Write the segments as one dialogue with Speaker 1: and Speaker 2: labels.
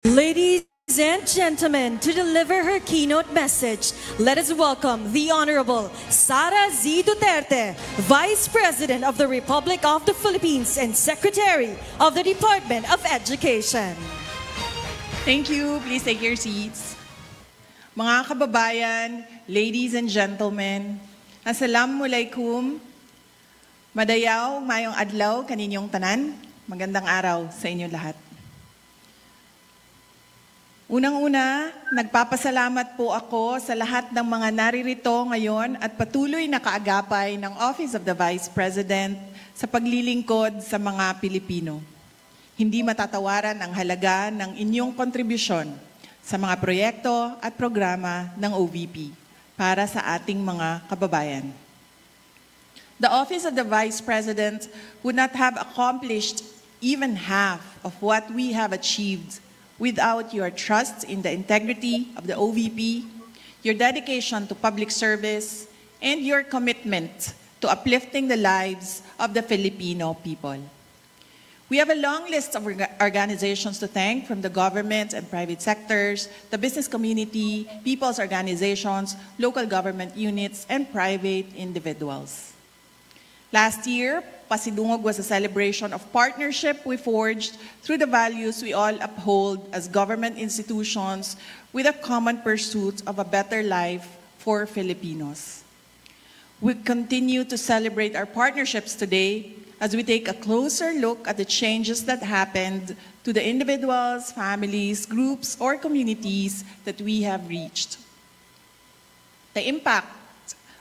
Speaker 1: Ladies and gentlemen, to deliver her keynote message, let us welcome the Honorable Sara Z. Duterte, Vice President of the Republic of the Philippines and Secretary of the Department of Education.
Speaker 2: Thank you. Please take your seats. Mga kababayan, ladies and gentlemen, Assalamualaikum. Madayaw, mayong adlaw, kaninyong tanan. Magandang araw sa inyo lahat. Unang-una, nagpapasalamat po ako sa lahat ng mga naririto ngayon at patuloy na kaagapay ng Office of the Vice President sa paglilingkod sa mga Pilipino. Hindi matatawaran ang halaga ng inyong kontribusyon sa mga proyekto at programa ng OVP para sa ating mga kababayan. The Office of the Vice President would not have accomplished even half of what we have achieved without your trust in the integrity of the OVP, your dedication to public service, and your commitment to uplifting the lives of the Filipino people. We have a long list of organizations to thank, from the government and private sectors, the business community, people's organizations, local government units, and private individuals. Last year, Pasidungog was a celebration of partnership we forged through the values we all uphold as government institutions with a common pursuit of a better life for Filipinos. We continue to celebrate our partnerships today as we take a closer look at the changes that happened to the individuals, families, groups, or communities that we have reached. The impact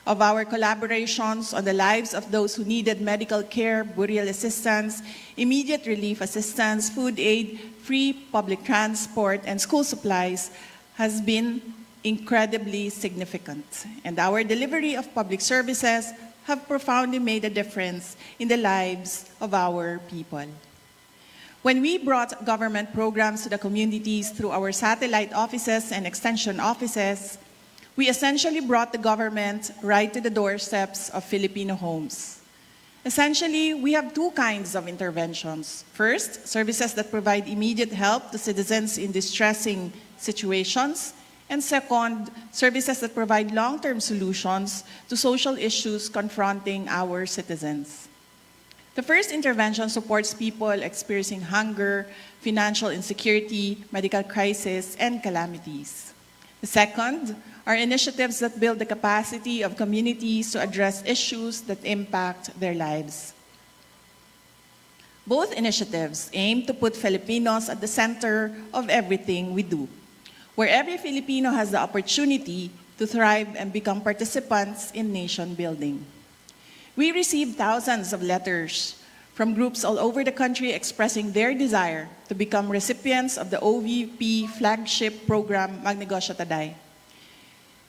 Speaker 2: of our collaborations on the lives of those who needed medical care, burial assistance, immediate relief assistance, food aid, free public transport, and school supplies has been incredibly significant. And our delivery of public services have profoundly made a difference in the lives of our people. When we brought government programs to the communities through our satellite offices and extension offices, we essentially brought the government right to the doorsteps of Filipino homes. Essentially, we have two kinds of interventions. First, services that provide immediate help to citizens in distressing situations. And second, services that provide long-term solutions to social issues confronting our citizens. The first intervention supports people experiencing hunger, financial insecurity, medical crisis, and calamities. The second are initiatives that build the capacity of communities to address issues that impact their lives. Both initiatives aim to put Filipinos at the center of everything we do, where every Filipino has the opportunity to thrive and become participants in nation building. We received thousands of letters from groups all over the country expressing their desire to become recipients of the OVP flagship program, Magnegosyo Taday.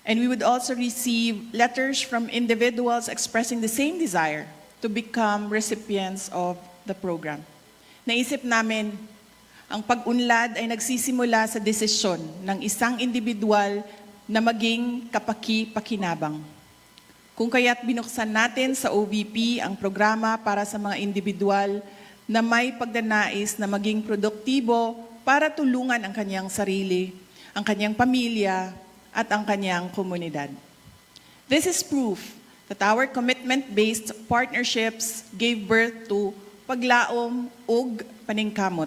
Speaker 2: And we would also receive letters from individuals expressing the same desire to become recipients of the program. Naisip namin, ang pag-unlad ay nagsisimula sa desisyon ng isang individual na maging kapaki-pakinabang. Kung kaya't binuksan natin sa OVP ang programa para sa mga individual na may pagdanais na maging produktibo para tulungan ang kanyang sarili, ang kanyang pamilya, at ang kanyang komunidad. This is proof that our commitment-based partnerships gave birth to Paglaom ug Paningkamot,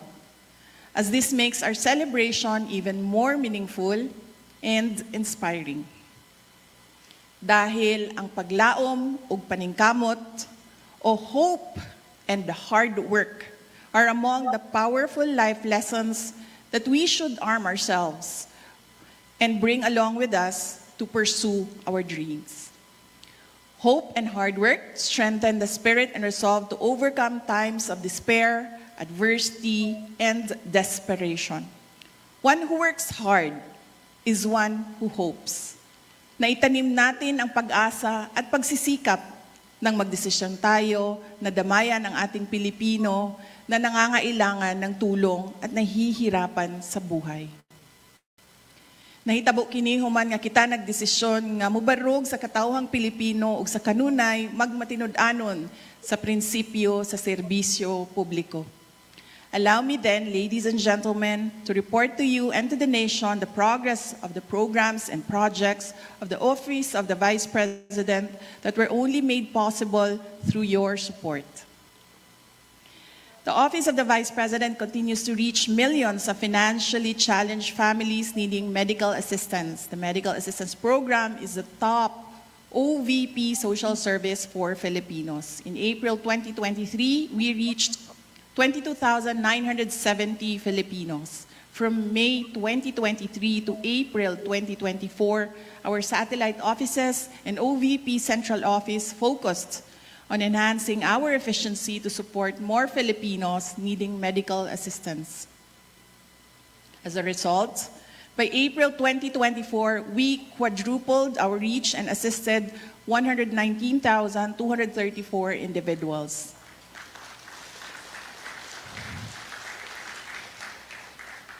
Speaker 2: as this makes our celebration even more meaningful and inspiring. Dahil ang paglaom ug paningkamot, o hope and the hard work, are among the powerful life lessons that we should arm ourselves and bring along with us to pursue our dreams. Hope and hard work strengthen the spirit and resolve to overcome times of despair, adversity, and desperation. One who works hard is one who hopes. Naitanim natin ang pag-asa at pagsisikap nang magdesisyon tayo na damayan ang ating Pilipino na nangangailangan ng tulong at nahihirapan sa buhay. Nahitabo kini human nga kita nagdesisyon nga mubarog sa katawhang Pilipino ug sa kanunay magmatinud-anon sa prinsipyo sa serbisyo publiko. Allow me then, ladies and gentlemen, to report to you and to the nation the progress of the programs and projects of the Office of the Vice President that were only made possible through your support. The Office of the Vice President continues to reach millions of financially challenged families needing medical assistance. The Medical Assistance Program is the top OVP social service for Filipinos. In April 2023, we reached 22,970 Filipinos. From May 2023 to April 2024, our satellite offices and OVP Central Office focused on enhancing our efficiency to support more Filipinos needing medical assistance. As a result, by April 2024, we quadrupled our reach and assisted 119,234 individuals.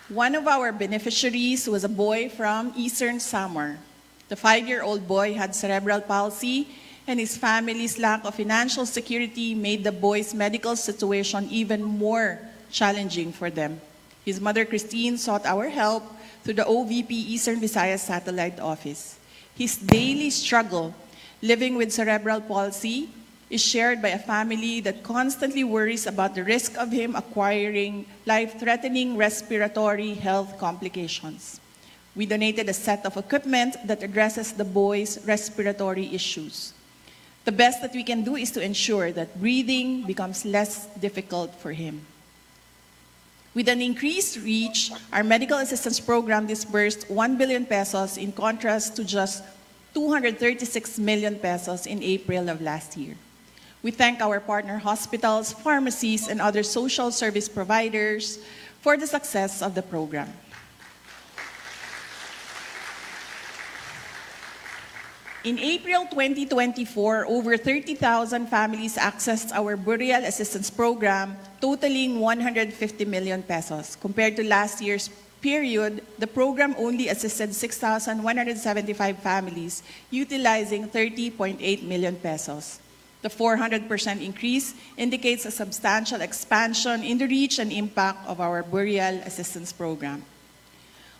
Speaker 2: One of our beneficiaries was a boy from Eastern Samar. The 5-year-old boy had cerebral palsy, and his family's lack of financial security made the boy's medical situation even more challenging for them. His mother, Christine, sought our help through the OVP Eastern Visayas Satellite Office. His daily struggle living with cerebral palsy is shared by a family that constantly worries about the risk of him acquiring life-threatening respiratory health complications. We donated a set of equipment that addresses the boy's respiratory issues. The best that we can do is to ensure that breathing becomes less difficult for him. With an increased reach, our medical assistance program disbursed 1 billion pesos in contrast to just 236 million pesos in April of last year. We thank our partner hospitals, pharmacies, and other social service providers for the success of the program. In April 2024, over 30,000 families accessed our burial assistance program, totaling 150 million pesos. Compared to last year's period, the program only assisted 6,175 families, utilizing 30.8 million pesos. The 400% increase indicates a substantial expansion in the reach and impact of our burial assistance program.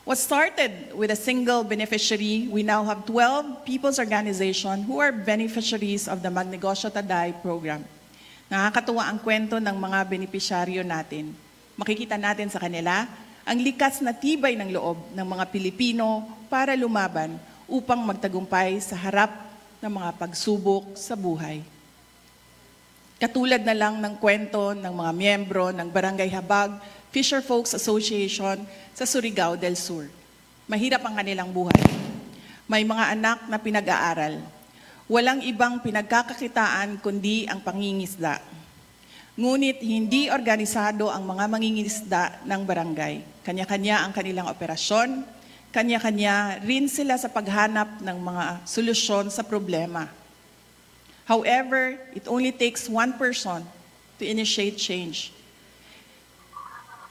Speaker 2: What started with a single beneficiary, we now have 12 people's organizations who are beneficiaries of the Magnegosyo Taday program. Nakakatuwa ang kwento ng mga benepisyaryo natin. Makikita natin sa kanila ang likas na tibay ng loob ng mga Pilipino para lumaban upang magtagumpay sa harap ng mga pagsubok sa buhay. Katulad na lang ng kwento ng mga miyembro ng Barangay Habag Fisher Folks Association sa Surigao del Sur. Mahirap ang kanilang buhay. May mga anak na pinag-aaral. Walang ibang pinagkakakitaan kundi ang pangingisda. Ngunit hindi organisado ang mga mangingisda ng barangay. Kanya-kanya ang kanilang operasyon, kanya-kanya rin sila sa paghanap ng mga solusyon sa problema. However, it only takes one person to initiate change.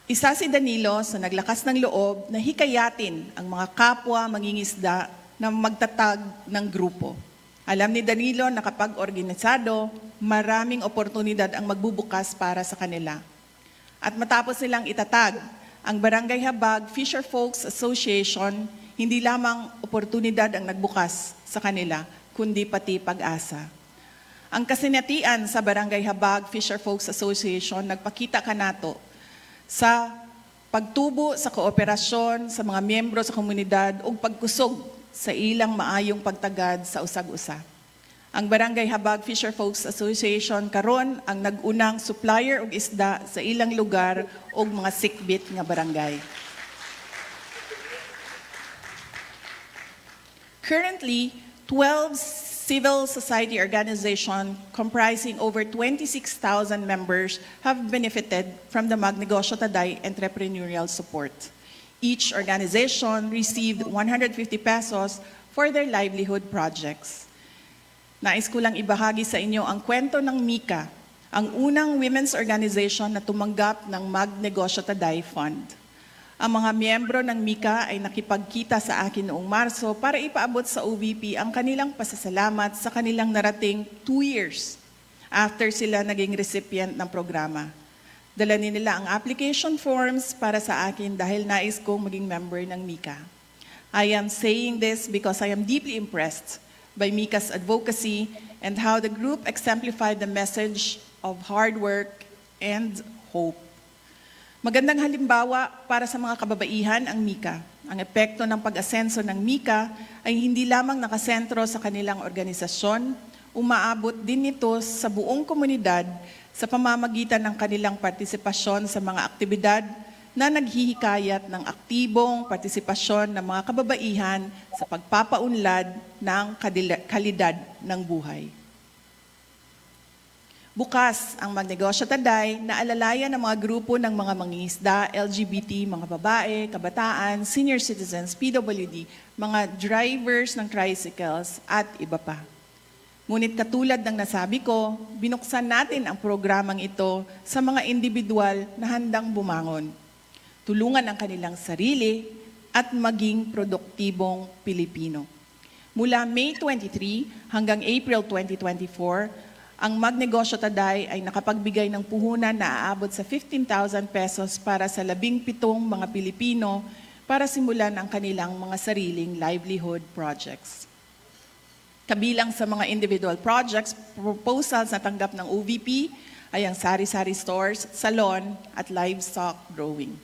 Speaker 2: Isa si Danilo sa naglakas ng loob na hikayatin ang mga kapwa mangingisda na magtatag ng grupo. Alam ni Danilo na kapag organisado, maraming oportunidad ang magbubukas para sa kanila. At matapos nilang itatag ang Barangay Habag Fisher Folks Association, hindi lamang oportunidad ang nagbukas sa kanila, kundi pati pag-asa. Ang kasinatian sa Barangay Habag Fisher Folks Association nagpakita kanato sa pagtubo sa kooperasyon sa mga miyembro sa komunidad o pagkusog sa ilang maayong pagtagad sa usag-usa. Ang Barangay Habag Fisher Folks Association karon ang nag-unang supplier og isda sa ilang lugar o mga sikbit nga barangay. Currently, 12 civil society organizations comprising over 26,000 members have benefited from the Magnegosyo Taday entrepreneurial support. Each organization received 150 pesos for their livelihood projects. Nais ko lang ibahagi sa inyo ang kwento ng Mika, ang unang women's organization na tumanggap ng Magnegosyo Taday Fund. Ang mga miyembro ng Mika ay nakipagkita sa akin noong Marso para ipaabot sa OVP ang kanilang pasasalamat sa kanilang narating 2 years after sila naging recipient ng programa. Dala nila ang application forms para sa akin dahil nais kong maging member ng MICA. I am saying this because I am deeply impressed by MICA's advocacy and how the group exemplified the message of hard work and hope. Magandang halimbawa para sa mga kababaihan ang MICA. Ang epekto ng pag-asenso ng MICA ay hindi lamang nakasentro sa kanilang organisasyon, umaabot din ito sa buong komunidad sa pamamagitan ng kanilang partisipasyon sa mga aktibidad na naghihikayat ng aktibong partisipasyon ng mga kababaihan sa pagpapaunlad ng kalidad ng buhay. Bukas ang Magnegosyo Taday na alalayan ng mga grupo ng mga mangingisda, LGBT, mga babae, kabataan, senior citizens, PWD, mga drivers ng tricycles at iba pa. Ngunit katulad ng nasabi ko, binuksan natin ang programang ito sa mga individual na handang bumangon. Tulungan ang kanilang sarili at maging produktibong Pilipino. Mula May 23 hanggang April 2024, ang Magnegosyo Taday ay nakapagbigay ng puhunan na aabot sa 15,000 pesos para sa 17 mga Pilipino para simulan ang kanilang mga sariling livelihood projects. Kabilang sa mga individual projects, proposals na tanggap ng OVP ay ang sari-sari stores, salon at livestock growing.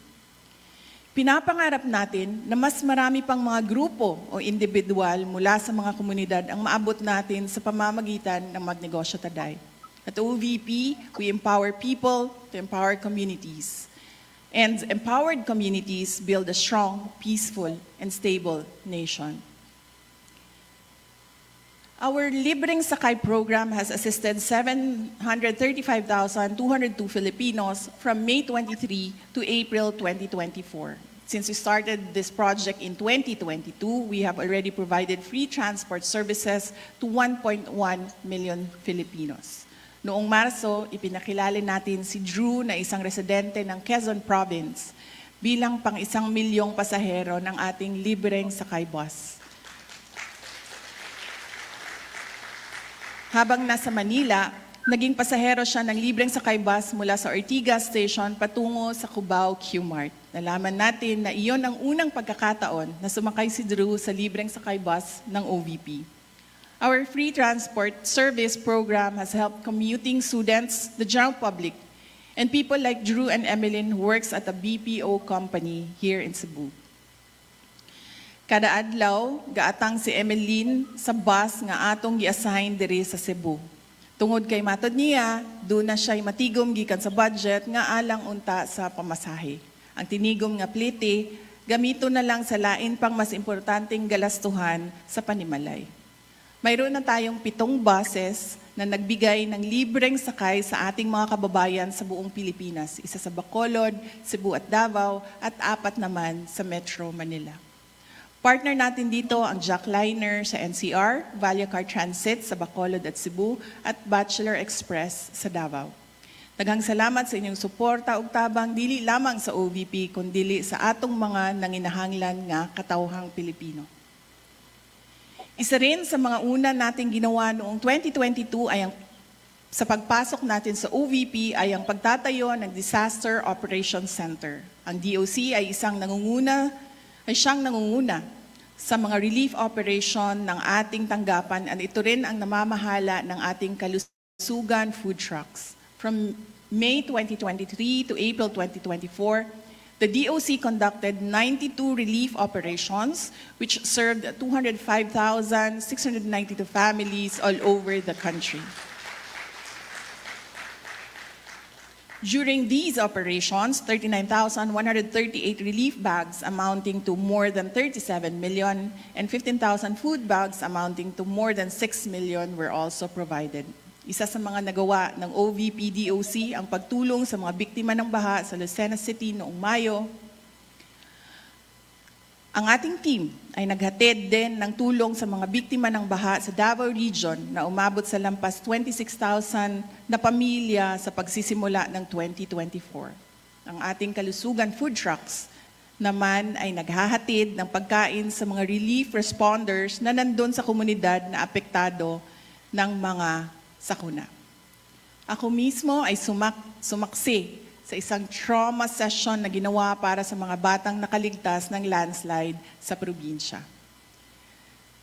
Speaker 2: Pinapangarap natin na mas marami pang mga grupo o individual mula sa mga komunidad ang maabot natin sa pamamagitan ng Magnegosyo Taday. At OVP, we empower people to empower communities. And empowered communities build a strong, peaceful, and stable nation. Our Libreng Sakay program has assisted 735,202 Filipinos from May 23 to April 2024. Since we started this project in 2022, we have already provided free transport services to 1.1 million Filipinos. Noong Marso, ipinakilala natin si Drew na isang residente ng Quezon Province bilang pang 1 milyong pasahero ng ating Libreng Sakay bus. Habang nasa Manila, naging pasahero siya ng Libreng Sakay bus mula sa Ortigas Station patungo sa Cubao Q-Mart. Nalaman natin na iyon ang unang pagkakataon na sumakay si Drew sa Libreng Sakay bus ng OVP. Our free transport service program has helped commuting students, the general public, and people like Drew and Emeline who works at a BPO company here in Cebu. Kada adlaw, gaatang si Emeline sa bus nga atong gi-assign diri sa Cebu. Tungod kay matod niya, doon na siya'y matigom gikan sa budget nga alang unta sa pamasahe. Ang tinigom nga plite, gamito na lang sa lain pang mas importanteng galastuhan sa panimalay. Mayroon na tayong 7 buses na nagbigay ng libreng sakay sa ating mga kababayan sa buong Pilipinas. Isa sa Bacolod, Cebu at Davao at 4 naman sa Metro Manila. Partner natin dito ang Jackliner sa NCR, Vallecar Transit sa Bacolod at Cebu, at Bachelor Express sa Davao. Daghang salamat sa inyong suporta ug tabang dili lamang sa OVP kundi sa atong mga nanginahanglan nga katawhang Pilipino. Isa rin sa mga una nating ginawa noong 2022 ay ang sa pagpasok natin sa OVP ay ang pagtatayo ng Disaster Operations Center. Ang DOC ay siyang nangunguna sa mga relief operation ng ating tanggapan at ito rin ang namamahala ng ating kalusugan food trucks. From May 2023 to April 2024, the DOC conducted 92 relief operations which served 205,692 families all over the country. During these operations, 39,138 relief bags amounting to more than 37 million and 15,000 food bags amounting to more than 6 million were also provided. Isa sa mga nagawa ng OVP-DOC ang pagtulong sa mga biktima ng baha sa Lucena City noong Mayo. Ang ating team ay naghatid din ng tulong sa mga biktima ng baha sa Davao Region na umabot sa lampas 26,000 na pamilya sa pagsisimula ng 2024. Ang ating kalusugan food trucks naman ay naghahatid ng pagkain sa mga relief responders na nandun sa komunidad na apektado ng mga sakuna. Ako mismo ay sumaksi sa isang trauma session na ginawa para sa mga batang nakaligtas ng landslide sa probinsya.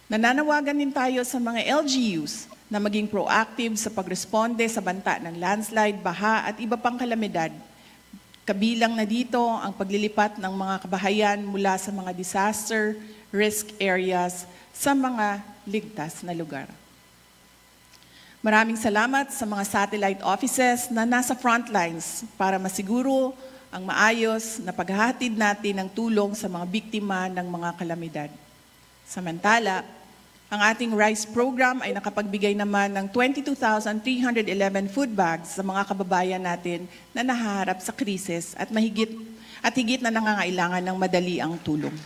Speaker 2: Nananawagan din tayo sa mga LGUs na maging proactive sa pagresponde sa banta ng landslide, baha at iba pang kalamidad. Kabilang na dito ang paglilipat ng mga kabahayan mula sa mga disaster risk areas sa mga ligtas na lugar. Maraming salamat sa mga satellite offices na nasa front lines para masiguro ang maayos na paghahatid natin ng tulong sa mga biktima ng mga kalamidad. Samantala, ang ating RISE program ay nakapagbigay naman ng 22,311 food bags sa mga kababayan natin na nahaharap sa krisis at higit na nangangailangan ng madaliang tulong.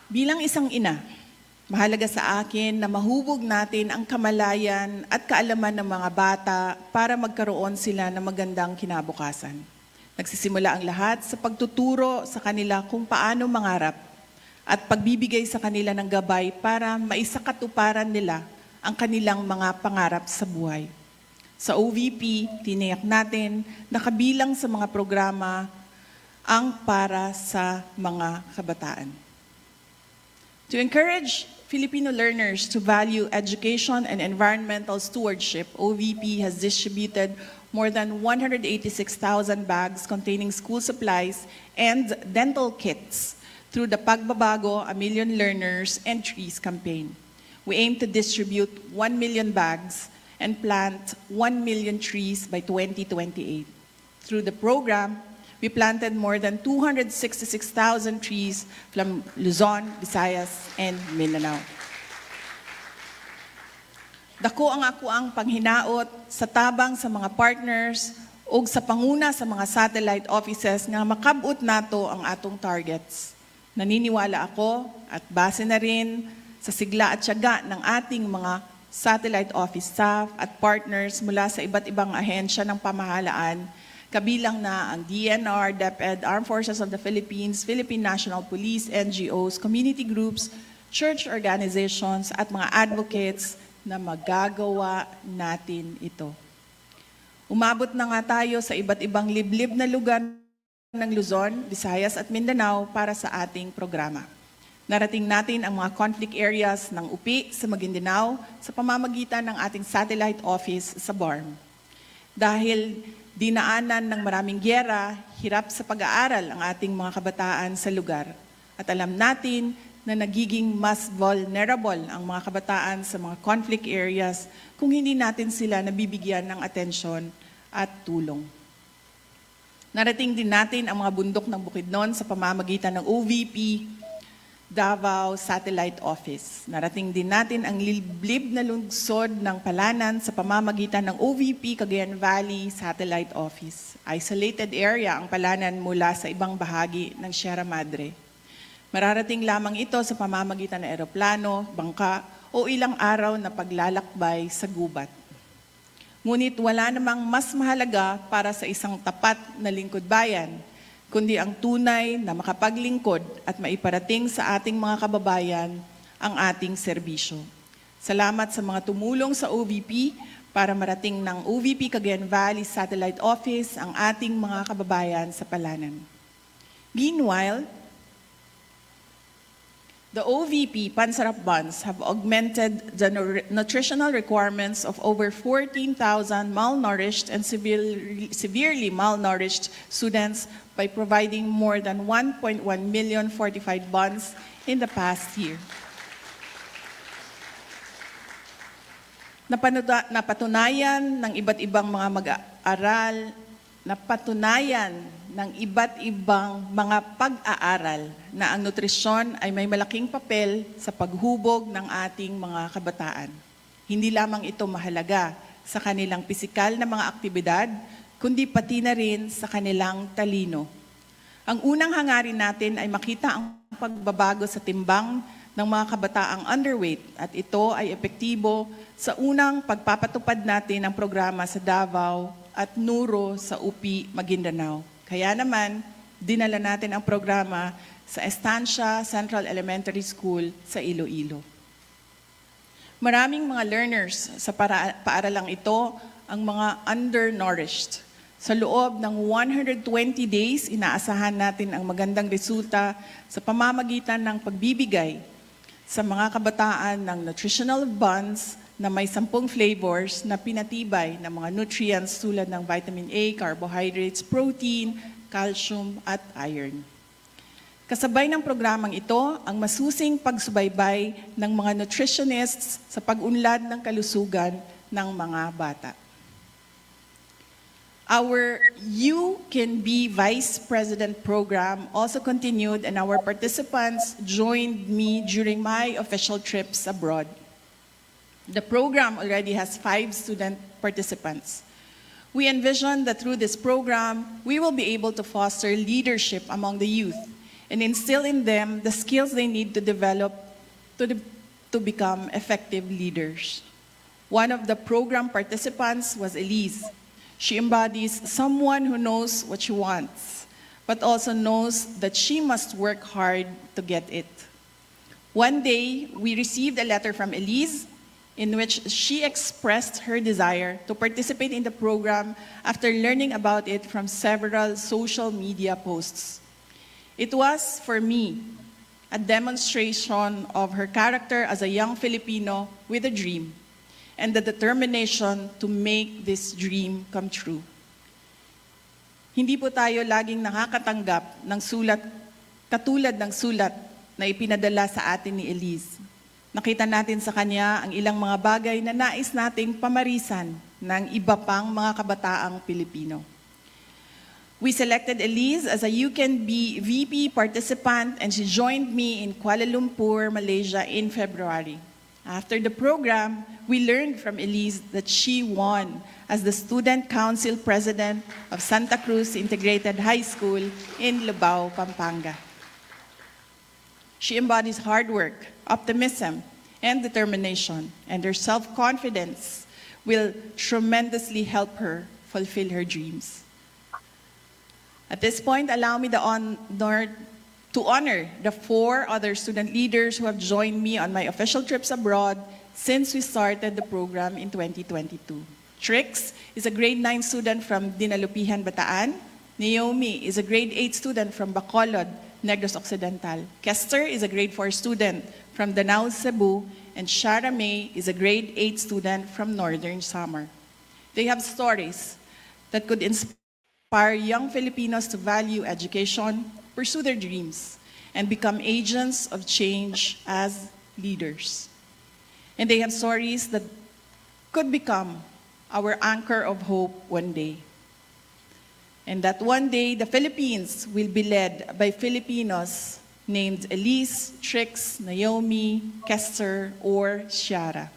Speaker 2: Bilang isang ina, mahalaga sa akin na mahubog natin ang kamalayan at kaalaman ng mga bata para magkaroon sila ng magandang kinabukasan. Nagsisimula ang lahat sa pagtuturo sa kanila kung paano mangarap at pagbibigay sa kanila ng gabay para maisakatuparan nila ang kanilang mga pangarap sa buhay. Sa OVP, tiniyak natin na kabilang sa mga programa ang para sa mga kabataan. To encourage Filipino learners to value education and environmental stewardship, OVP has distributed more than 186,000 bags containing school supplies and dental kits through the Pagbabago, A Million Learners and Trees campaign. We aim to distribute 1 million bags and plant 1 million trees by 2028. Through the program, we planted more than 266,000 trees from Luzon, Visayas, and Mindanao. Dako ang ako ang panghinaot sa tabang sa mga partners o sa panguna sa mga satellite offices nga makabut nato ang atong targets. Naniniwala ako at base na rin sa sigla at tiyaga ng ating mga satellite office staff at partners mula sa iba't ibang ahensya ng pamahalaan, kabilang na ang DNR, DepEd, Armed Forces of the Philippines, Philippine National Police, NGOs, community groups, church organizations at mga advocates na magagawa natin ito. Umabot na nga tayo sa iba't ibang liblib na lugar ng Luzon, Visayas at Mindanao para sa ating programa. Narating natin ang mga conflict areas ng UPI sa Maguindanao sa pamamagitan ng ating satellite office sa BARM. Dahil dinaanan ng maraming gyera, hirap sa pag-aaral ang ating mga kabataan sa lugar. At alam natin na nagiging mas vulnerable ang mga kabataan sa mga conflict areas kung hindi natin sila nabibigyan ng atensyon at tulong. Narating din natin ang mga bundok ng Bukidnon sa pamamagitan ng OVP, Davao Satellite Office. Narating din natin ang liblib na lungsod ng Palanan sa pamamagitan ng OVP Cagayan Valley Satellite Office. Isolated area ang Palanan mula sa ibang bahagi ng Sierra Madre. Mararating lamang ito sa pamamagitan ng eroplano, bangka o ilang araw na paglalakbay sa gubat. Ngunit wala namang mas mahalaga para sa isang tapat na lingkod bayan, kundi ang tunay na makapaglingkod at maiparating sa ating mga kababayan ang ating serbisyo. Salamat sa mga tumulong sa OVP para marating ng OVP Cagayan Valley Satellite Office ang ating mga kababayan sa Palanan. Meanwhile, the OVP Pansarap Buns have augmented the nutritional requirements of over 14,000 malnourished and severely malnourished students by providing more than 1.1 million fortified buns in the past year. Napatunayan ng iba't ibang mga mag-aaral, mga pag-aaral na ang nutrisyon ay may malaking papel sa paghubog ng ating mga kabataan. Hindi lamang ito mahalaga sa kanilang pisikal na mga aktibidad, kundi pati na rin sa kanilang talino. Ang unang hangarin natin ay makita ang pagbabago sa timbang ng mga kabataang underweight at ito ay epektibo sa unang pagpapatupad natin ng programa sa Davao at Nuro sa UPI, Maguindanao. Kaya naman, dinala natin ang programa sa Estancia Central Elementary School sa Iloilo. Maraming mga learners sa paaralang ito ang mga undernourished. Sa loob ng 120 days, inaasahan natin ang magandang resulta sa pamamagitan ng pagbibigay sa mga kabataan ng nutritional buns na may 10 flavors na pinatibay ng mga nutrients tulad ng vitamin A, carbohydrates, protein, calcium, at iron. Kasabay ng programang ito, ang masusing pagsubaybay ng mga nutritionists sa pag-unlad ng kalusugan ng mga bata. Our You Can Be Vice President program also continued, and our participants joined me during my official trips abroad. The program already has 5 student participants. We envision that through this program, we will be able to foster leadership among the youth and instill in them the skills they need to develop to become effective leaders. One of the program participants was Elise. She embodies someone who knows what she wants, but also knows that she must work hard to get it. One day, we received a letter from Elise in which she expressed her desire to participate in the program after learning about it from several social media posts. It was, for me, a demonstration of her character as a young Filipino with a dream and the determination to make this dream come true. Hindi po tayo laging nakakatanggap ng sulat katulad ng sulat na ipinadala sa atin ni Elise. Nakita natin sa kanya ang ilang mga bagay na nais nating pamarisan ng iba pang mga kabataang Pilipino. We selected Elise as a You Can Be VP participant, and she joined me in Kuala Lumpur, Malaysia in February. After the program, we learned from Elise that she won as the Student Council President of Santa Cruz Integrated High School in Lubao, Pampanga. She embodies hard work, optimism, and determination, and her self-confidence will tremendously help her fulfill her dreams. At this point, allow me the honor to honor the 4 other student leaders who have joined me on my official trips abroad since we started the program in 2022. Trix is a grade 9 student from Dinalupihan, Bataan. Naomi is a grade 8 student from Bacolod, Negros Occidental. Kester is a grade 4 student from Danao, Cebu. And Shara May is a grade 8 student from Northern Samar. They have stories that could inspire young Filipinos to value education, pursue their dreams, and become agents of change as leaders. And they have stories that could become our anchor of hope one day. And that one day, the Philippines will be led by Filipinos named Elise, Trix, Naomi, Kester, or Shiara.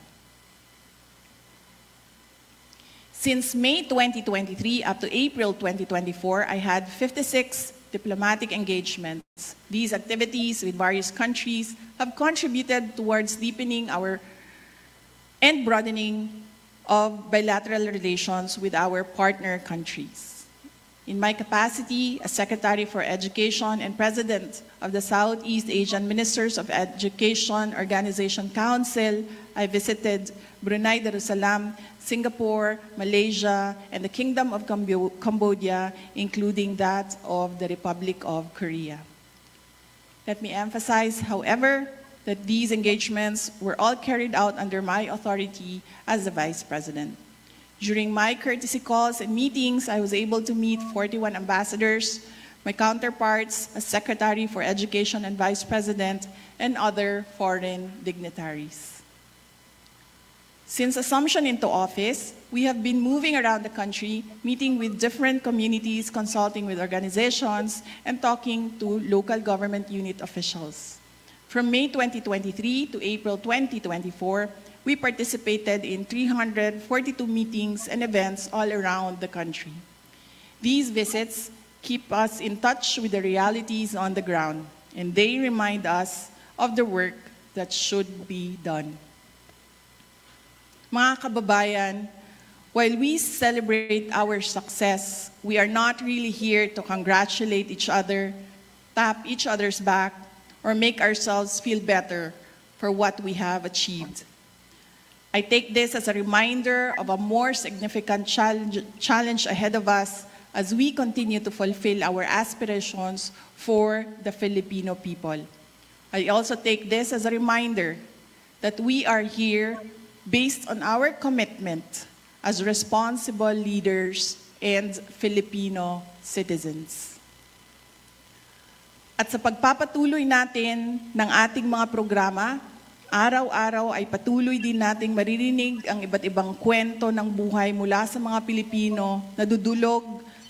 Speaker 2: Since May 2023 up to April 2024, I had 56 diplomatic engagements. These activities with various countries have contributed towards deepening and broadening of bilateral relations with our partner countries. In my capacity as Secretary for Education and President of the Southeast Asian Ministers of Education Organization Council, I visited Brunei Darussalam, Singapore, Malaysia, and the Kingdom of Cambodia, including that of the Republic of Korea. Let me emphasize, however, that these engagements were all carried out under my authority as the Vice President. During my courtesy calls and meetings, I was able to meet 41 ambassadors, my counterparts as Secretary for Education and Vice President, and other foreign dignitaries. Since assumption into office, we have been moving around the country, meeting with different communities, consulting with organizations, and talking to local government unit officials. From May 2023 to April 2024, we participated in 342 meetings and events all around the country. These visits keep us in touch with the realities on the ground, and they remind us of the work that should be done. Mga kababayan, while we celebrate our success, we are not really here to congratulate each other, tap each other's back, or make ourselves feel better for what we have achieved. I take this as a reminder of a more significant challenge ahead of us as we continue to fulfill our aspirations for the Filipino people. I also take this as a reminder that we are here based on our commitment as responsible leaders and Filipino citizens. At sa pagpapatuloy natin ng ating mga programa, araw-araw ay patuloy din nating maririnig ang iba't ibang kwento ng buhay mula sa mga Pilipino na dudulog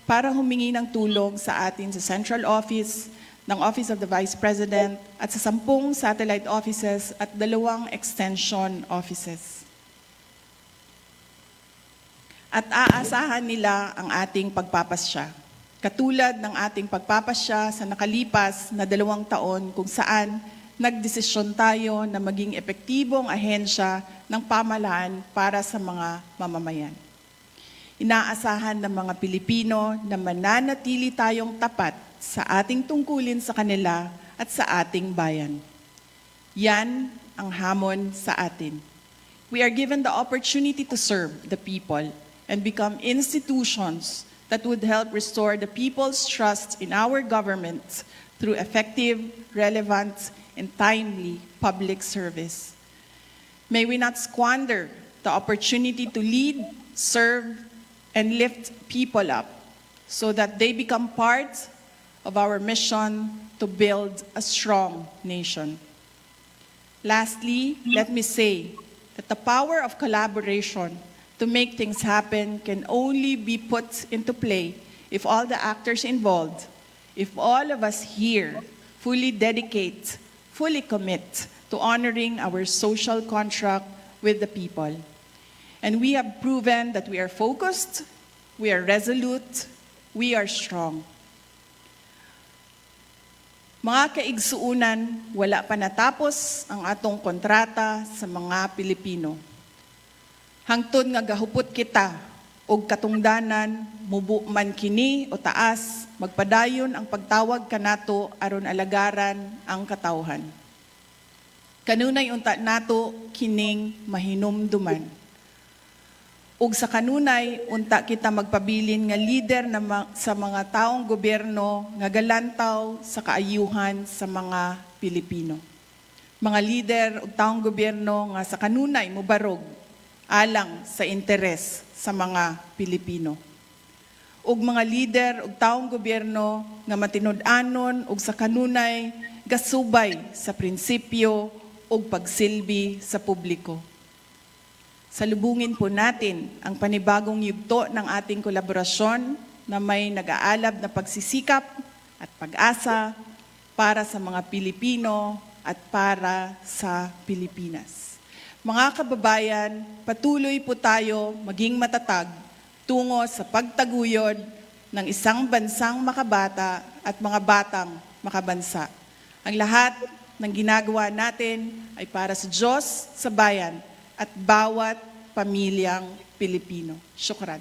Speaker 2: para humingi ng tulong sa atin sa Central Office ng Office of the Vice President at sa 10 satellite offices at 2 extension offices. At aasahan nila ang ating pagpapasya. Katulad ng ating pagpapasya sa nakalipas na 2 taon kung saan nagdesisyon tayo na maging epektibong ahensya ng pamahalaan para sa mga mamamayan. Inaasahan ng mga Pilipino na mananatili tayong tapat sa ating tungkulin sa kanila at sa ating bayan. Yan ang hamon sa atin. We are given the opportunity to serve the people and become institutions that would help restore the people's trust in our government through effective, relevant, and timely public service. May we not squander the opportunity to lead, serve, and lift people up so that they become part of our mission to build a strong nation. Lastly, let me say that the power of collaboration to make things happen can only be put into play if all the actors involved, if all of us here fully dedicate, fully commit to honoring our social contract with the people. And we have proven that we are focused, we are resolute, we are strong. Mga kaigsuunan, wala pa natapos ang atong kontrata sa mga Pilipino. Hangtod nga gahupot kita og katungdanan, mubo man kini o taas, magpadayon ang pagtawag kanato aron alagaran ang katawhan. Kanunay unta nato kining mahinumduman. Ug sa kanunay unta kita magpabilin nga lider sa mga taong gobyerno nga galantaw sa kaayuhan sa mga Pilipino. Mga lider ug taong gobyerno nga sa kanunay mobarog alang sa interes sa mga Pilipino. Ug mga lider ug taong gobyerno nga matinud-anon ug sa kanunay gasubay sa prinsipyo ug pagsilbi sa publiko. Salubungin po natin ang panibagong yugto ng ating kolaborasyon na may nag-aalab na pagsisikap at pag-asa para sa mga Pilipino at para sa Pilipinas. Mga kababayan, patuloy po tayo maging matatag tungo sa pagtaguyod ng isang bansang makabata at mga batang makabansa. Ang lahat ng ginagawa natin ay para sa Diyos, sa bayan, at bawat pamilyang Pilipino. Syukran.